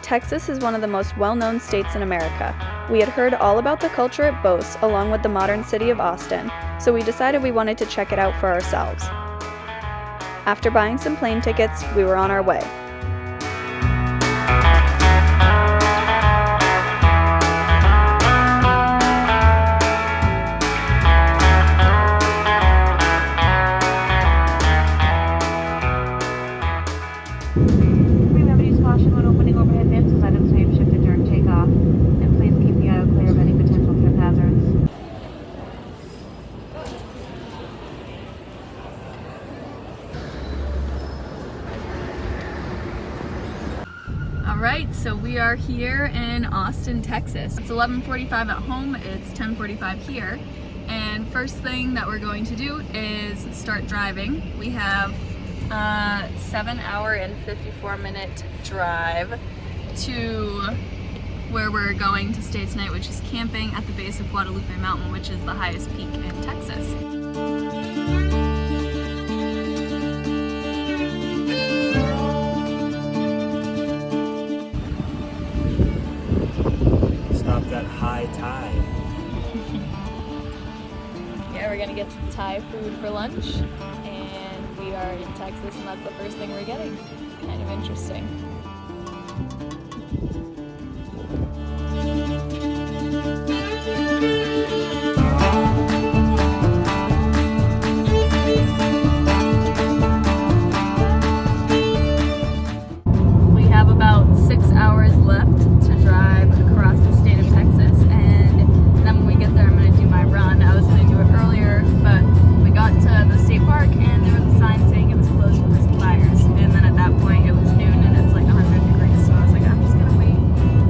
Texas is one of the most well-known states in America. We had heard all about the culture at BEZOS along with the modern city of Austin, so we decided we wanted to check it out for ourselves. After buying some plane tickets, we were on our way. Alright, so we are here in Austin, Texas. It's 11:45 at home, it's 10:45 here. And first thing that we're going to do is start driving. We have a 7-hour and 54-minute drive to where we're going to stay tonight, which is camping at the base of Guadalupe Mountain, which is the highest peak in Texas. That high tide. Yeah, we're gonna get some Thai food for lunch, and we are in Texas, and that's the first thing we're getting. Kind of interesting. We have about 6 hours left to drive across the state of Texas, and then when we get there I'm going to do my run. I was going to do it earlier, but we got to the state park and there was a sign saying it was closed because of fires, and then at that point it was noon and it's like 100 degrees, so I was like, I'm just going to wait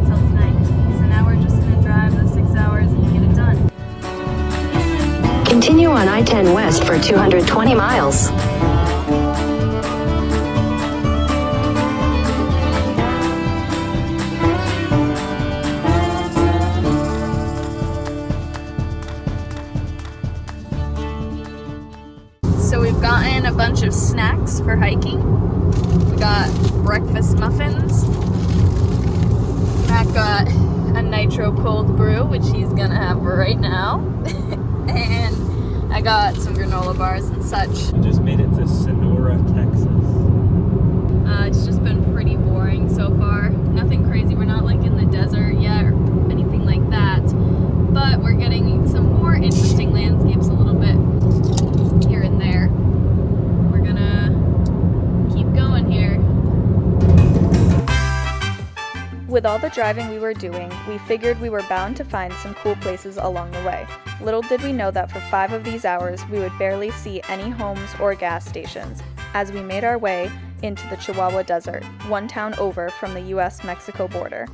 until tonight. So now we're just going to drive the 6 hours and get it done. Continue on I-10 West for 220 miles. So we've gotten a bunch of snacks for hiking. We got breakfast muffins. Matt got a nitro cold brew, which he's gonna have right now. And I got some granola bars and such. We just made it to Sonora, Texas. It's just been pretty boring so far. Nothing crazy. We're not like in the desert yet or anything like that. But we're getting some more interesting landscapes a little bit here and there. We're gonna keep going here. With all the driving we were doing, we figured we were bound to find some cool places along the way. Little did we know that for 5 of these hours, we would barely see any homes or gas stations as we made our way into the Chihuahua Desert, one town over from the US-Mexico border.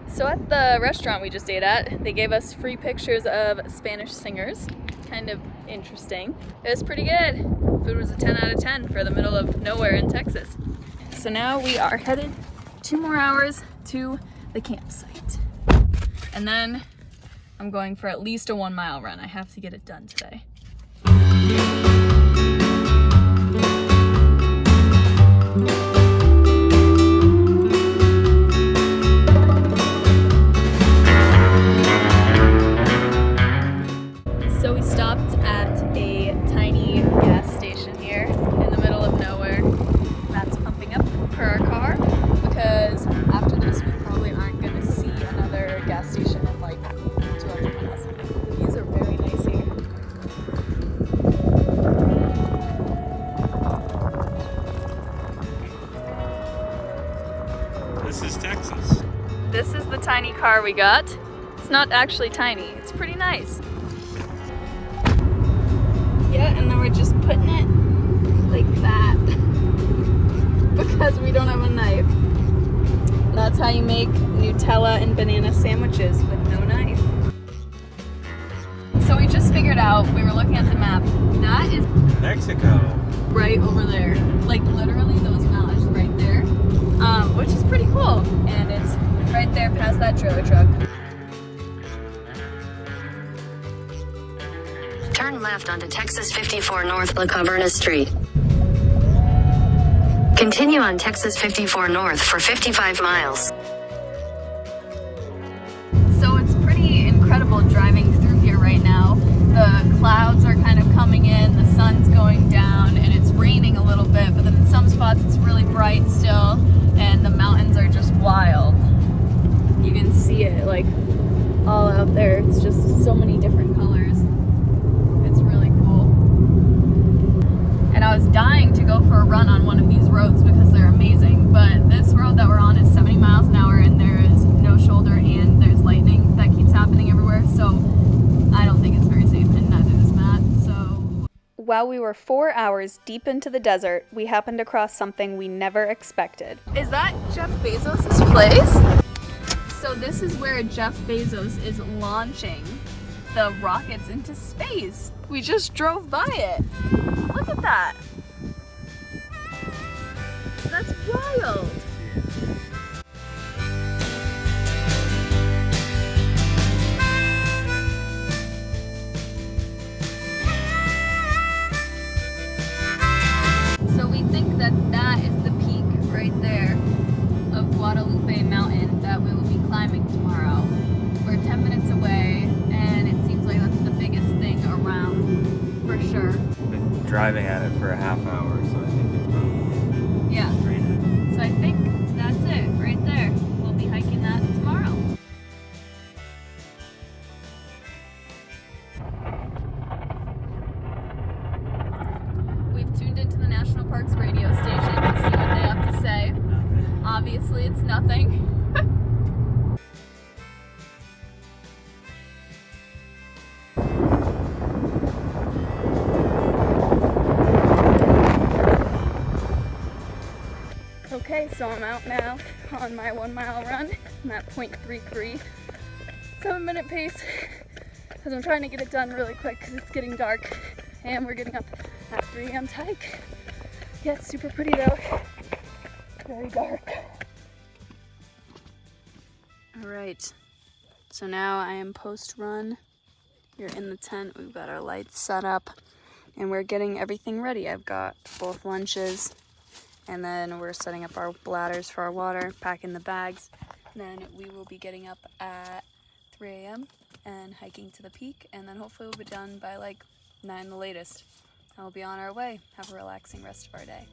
So at the restaurant we just ate at, they gave us free pictures of Spanish singers. Kind of interesting. It was pretty good. Food was a 10 out of 10 for the middle of nowhere in Texas. So now we are headed 2 more hours to the campsite. And then I'm going for at least a 1-mile run. I have to get it done today. So we stopped at a tiny gas station here in the middle of nowhere. Matt's pumping up for our car because after this we probably aren't going to see another gas station in like 200 miles. These are very nice here. This is Texas. This is the tiny car we got. It's not actually tiny, it's pretty nice. Yeah, and then we're just putting it like that because we don't have a knife. That's how you make Nutella and banana sandwiches with no knife. So we just figured out, we were looking at the map, that is Mexico. right right over there. Like literally those mountains right there, which is pretty cool. And it's right there past that trailer truck. Turn left onto Texas 54 North La Caverna Street. Continue on Texas 54 North for 55 miles. So it's pretty incredible driving through here right now. The clouds are kind of coming in, the sun's going down, and it's raining a little bit, but then in some spots it's really bright still, and the mountains are just wild. You can see it like all out there. It's just so many different colors. It's really cool. And I was dying to go for a run on one of these roads because they're amazing, but this road that we're on is 70 miles an hour and there is no shoulder and there's lightning that keeps happening everywhere, so I don't think it's very safe, and neither does Matt, so... While we were 4 hours deep into the desert, we happened across something we never expected. Is that Jeff Bezos' place? So this is where Jeff Bezos is launching the rockets into space. We just drove by it. Look at that. That's wild. So we think that that is the peak right there of Guadalupe Mountain that we will be climbing tomorrow. We're 10 minutes away and it seems like that's the biggest thing around for sure. We've been driving at it for a half hour, so I think it's probably Yeah. straight in. So I think that's it right there. We'll be hiking that tomorrow. We've tuned into the National Parks radio station to see what they have to say. Obviously it's nothing. Okay, so I'm out now on my 1 mile run. I'm at 0.33, 7-minute pace, because I'm trying to get it done really quick because it's getting dark and we're getting up at 3 a.m. to hike. Yeah, it's super pretty though. Very dark. All right, so now I am post-run. We're in the tent, we've got our lights set up, and we're getting everything ready. I've got both lunches, and then we're setting up our bladders for our water, packing the bags. Then we will be getting up at 3 a.m. and hiking to the peak, and then hopefully we'll be done by like 9 the latest. And we'll be on our way. Have a relaxing rest of our day.